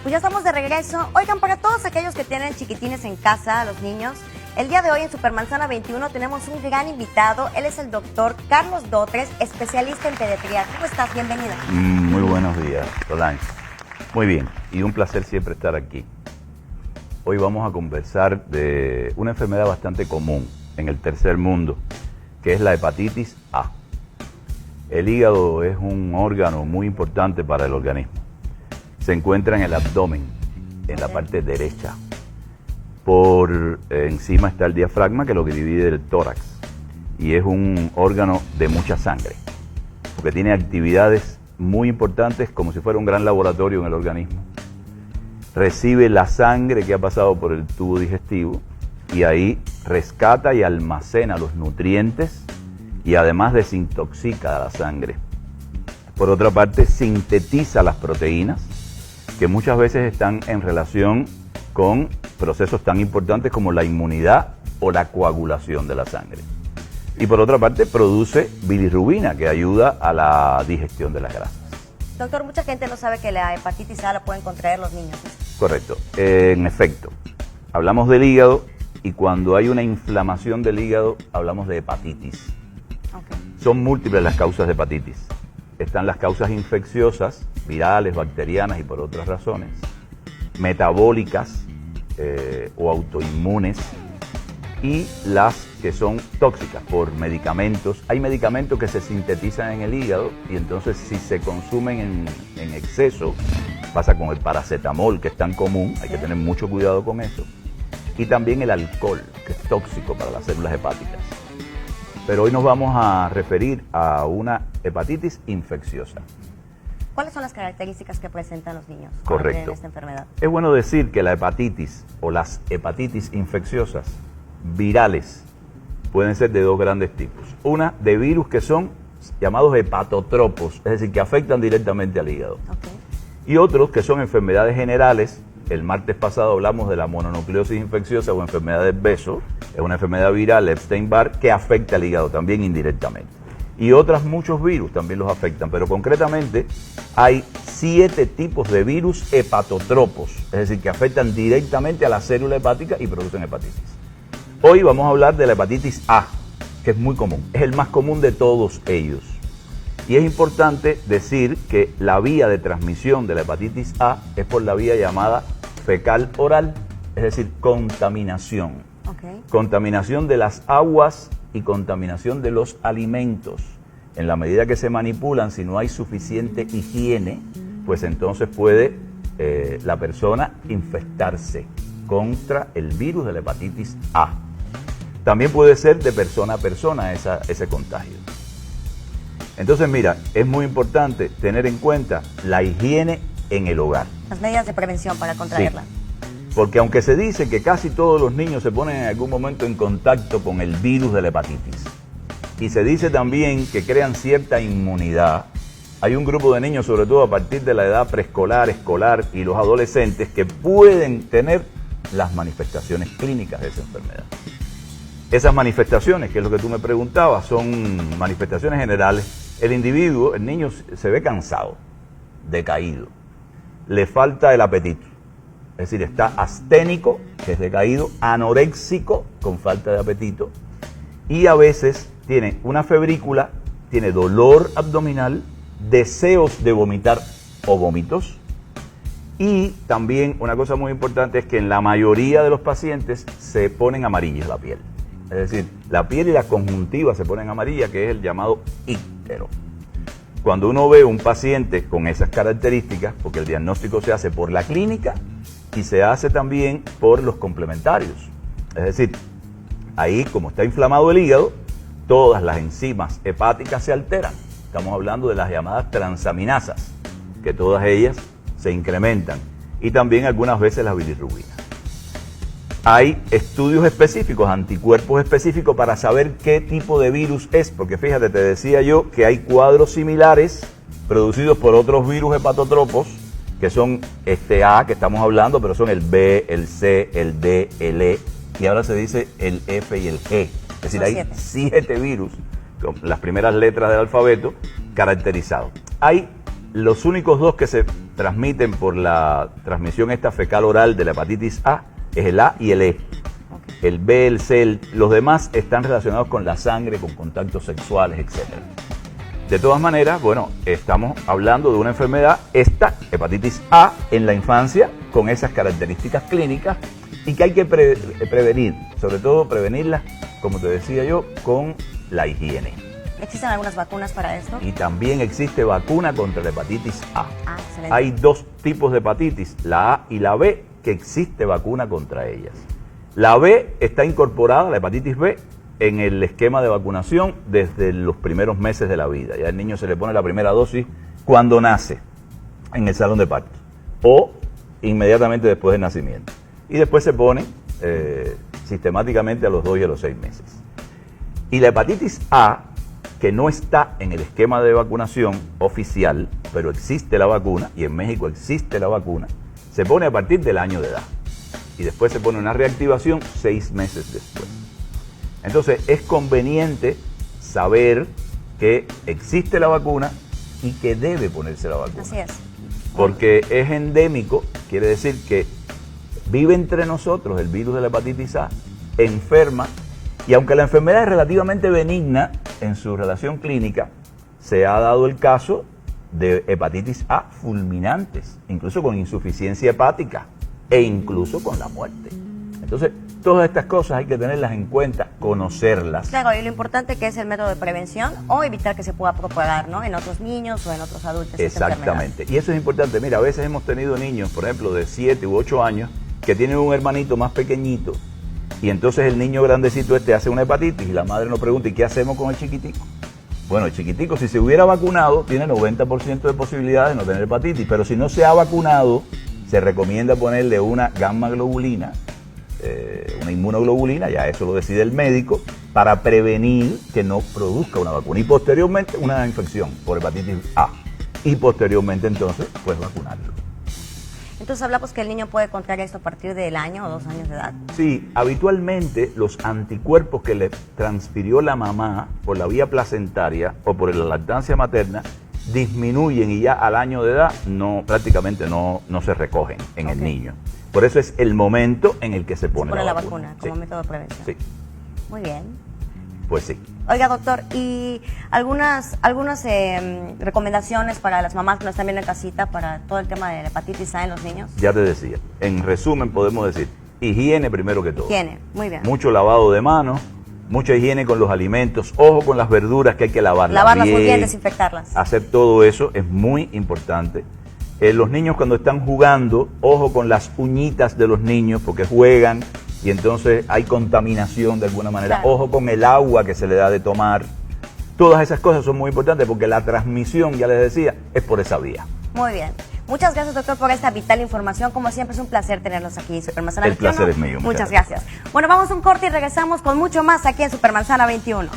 Pues ya estamos de regreso. Oigan, para todos aquellos que tienen chiquitines en casa, los niños, el día de hoy en Supermanzana 21 tenemos un gran invitado. Él es el doctor Carlos Dotres, especialista en pediatría. ¿Cómo estás? Bienvenido. Muy buenos días, Solange. Muy bien, y un placer siempre estar aquí. Hoy vamos a conversar de una enfermedad bastante común en el tercer mundo, que es la hepatitis A. El hígado es un órgano muy importante para el organismo. Se encuentra en el abdomen, en la parte derecha. Por encima está el diafragma, que es lo que divide el tórax. Y es un órgano de mucha sangre, porque tiene actividades muy importantes, como si fuera un gran laboratorio en el organismo. Recibe la sangre que ha pasado por el tubo digestivo y ahí rescata y almacena los nutrientes y además desintoxica la sangre. Por otra parte, sintetiza las proteínas, que muchas veces están en relación con procesos tan importantes como la inmunidad o la coagulación de la sangre. Y por otra parte, produce bilirrubina, que ayuda a la digestión de las grasas. Doctor, mucha gente no sabe que la hepatitis A la pueden contraer los niños. Correcto. En efecto, hablamos del hígado y cuando hay una inflamación del hígado, hablamos de hepatitis. Okay. Son múltiples las causas de hepatitis. Están las causas infecciosas, virales, bacterianas y por otras razones, metabólicas o autoinmunes, y las que son tóxicas por medicamentos. Hay medicamentos que se sintetizan en el hígado y entonces si se consumen en exceso, pasa con el paracetamol, que es tan común, hay que tener mucho cuidado con eso, y también el alcohol, que es tóxico para las células hepáticas. Pero hoy nos vamos a referir a una hepatitis infecciosa. ¿Cuáles son las características que presentan los niños cuando Correcto. tienen esta enfermedad? Es bueno decir que la hepatitis o las hepatitis infecciosas virales pueden ser de dos grandes tipos. Una de virus que son llamados hepatotropos, es decir, que afectan directamente al hígado. Okay. Y otros que son enfermedades generales. El martes pasado hablamos de la mononucleosis infecciosa o enfermedad del beso. Es una enfermedad viral, Epstein-Barr, que afecta al hígado también indirectamente. Y otros muchos virus también los afectan, pero concretamente hay 7 tipos de virus hepatotropos, es decir, que afectan directamente a la célula hepática y producen hepatitis. Hoy vamos a hablar de la hepatitis A, que es muy común, es el más común de todos ellos. Y es importante decir que la vía de transmisión de la hepatitis A es por la vía llamada fecal oral, es decir, contaminación. Okay. Contaminación de las aguas y contaminación de los alimentos. En la medida que se manipulan, si no hay suficiente higiene, pues entonces puede la persona infectarse contra el virus de la hepatitis A. También puede ser de persona a persona ese contagio. Entonces, mira, es muy importante tener en cuenta la higiene en el hogar. Las medidas de prevención para contraerla. Sí, porque aunque se dice que casi todos los niños se ponen en algún momento en contacto con el virus de la hepatitis, y se dice también que crean cierta inmunidad, hay un grupo de niños, sobre todo a partir de la edad preescolar, escolar y los adolescentes, que pueden tener las manifestaciones clínicas de esa enfermedad. Esas manifestaciones, que es lo que tú me preguntabas, son manifestaciones generales. El individuo, el niño, se ve cansado, decaído, le falta el apetito, es decir, está asténico, que es decaído, anoréxico, con falta de apetito, y a veces tiene una febrícula, tiene dolor abdominal, deseos de vomitar o vómitos, y también una cosa muy importante es que en la mayoría de los pacientes se ponen amarillas la piel. Es decir, la piel y la conjuntiva se ponen amarillas, que es el llamado íctero. Cuando uno ve un paciente con esas características, porque el diagnóstico se hace por la clínica y se hace también por los complementarios. Es decir, ahí como está inflamado el hígado, todas las enzimas hepáticas se alteran. Estamos hablando de las llamadas transaminasas, que todas ellas se incrementan. Y también algunas veces la bilirrubina. Hay estudios específicos, anticuerpos específicos para saber qué tipo de virus es, porque fíjate, te decía yo que hay cuadros similares producidos por otros virus hepatotropos, que son este A que estamos hablando, pero son el B, el C, el D, el E, y ahora se dice el F y el G. Es decir, hay 7 virus, con las primeras letras del alfabeto, caracterizados. Hay Los únicos dos que se transmiten por la transmisión esta fecal oral de la hepatitis A es el A y el E. El B, el C, los demás están relacionados con la sangre, con contactos sexuales, etc. De todas maneras, bueno, estamos hablando de una enfermedad, esta hepatitis A en la infancia, con esas características clínicas y que hay que prevenir, sobre todo prevenirla, como te decía yo, con la higiene. ¿Existen algunas vacunas para esto? Y también existe vacuna contra la hepatitis A. Excelente. Hay dos tipos de hepatitis, la A y la B, que existe vacuna contra ellas. La B está incorporada, la hepatitis B, en el esquema de vacunación desde los primeros meses de la vida. Ya al niño se le pone la primera dosis cuando nace, en el salón de parto, o inmediatamente después del nacimiento. Y después se pone sistemáticamente a los 2 y a los 6 meses. Y la hepatitis A, que no está en el esquema de vacunación oficial, pero existe la vacuna, y en México existe la vacuna, se pone a partir del año de edad. Y después se pone una reactivación 6 meses después. Entonces es conveniente saber que existe la vacuna y que debe ponerse la vacuna. Así es. Porque es endémico, quiere decir que vive entre nosotros el virus de la hepatitis A, enferma, y aunque la enfermedad es relativamente benigna en su relación clínica, se ha dado el caso de hepatitis A fulminantes, incluso con insuficiencia hepática e incluso con la muerte. Entonces, todas estas cosas hay que tenerlas en cuenta, conocerlas. Claro, y lo importante que es el método de prevención o evitar que se pueda propagar, ¿no?, en otros niños o en otros adultos. Exactamente, y eso es importante. Mira, a veces hemos tenido niños, por ejemplo, de 7 u 8 años, que tienen un hermanito más pequeñito, y entonces el niño grandecito hace una hepatitis y la madre nos pregunta, ¿y qué hacemos con el chiquitico? Bueno, el chiquitico, si se hubiera vacunado, tiene 90% de posibilidades de no tener hepatitis, pero si no se ha vacunado, se recomienda ponerle una gamma globulina, una inmunoglobulina, ya eso lo decide el médico, para prevenir que no produzca una vacuna y posteriormente una infección por hepatitis A y posteriormente entonces pues vacunarlo. Entonces hablamos que el niño puede contraer esto a partir del año o 2 años de edad. Sí, habitualmente los anticuerpos que le transfirió la mamá por la vía placentaria o por la lactancia materna disminuyen y ya al año de edad prácticamente no se recogen en el niño. Por eso es el momento en el que se pone la vacuna como método de prevención. Sí. Muy bien. Pues sí. Oiga, doctor, ¿y algunas recomendaciones para las mamás que nos están viendo en casita para todo el tema de la hepatitis A en los niños? Ya te decía, en resumen podemos decir, higiene primero que todo. Higiene, muy bien. Mucho lavado de manos, mucha higiene con los alimentos, ojo con las verduras que hay que lavarlas muy bien, desinfectarlas. Hacer todo eso es muy importante. Los niños cuando están jugando, ojo con las uñitas de los niños porque juegan y entonces hay contaminación de alguna manera. Claro. Ojo con el agua que se le da de tomar. Todas esas cosas son muy importantes porque la transmisión, ya les decía, es por esa vía. Muy bien. Muchas gracias, doctor, por esta vital información. Como siempre, es un placer tenerlos aquí, Supermanzana 21. El placer es mío. Muchas gracias. Bueno, vamos a un corte y regresamos con mucho más aquí en Supermanzana 21.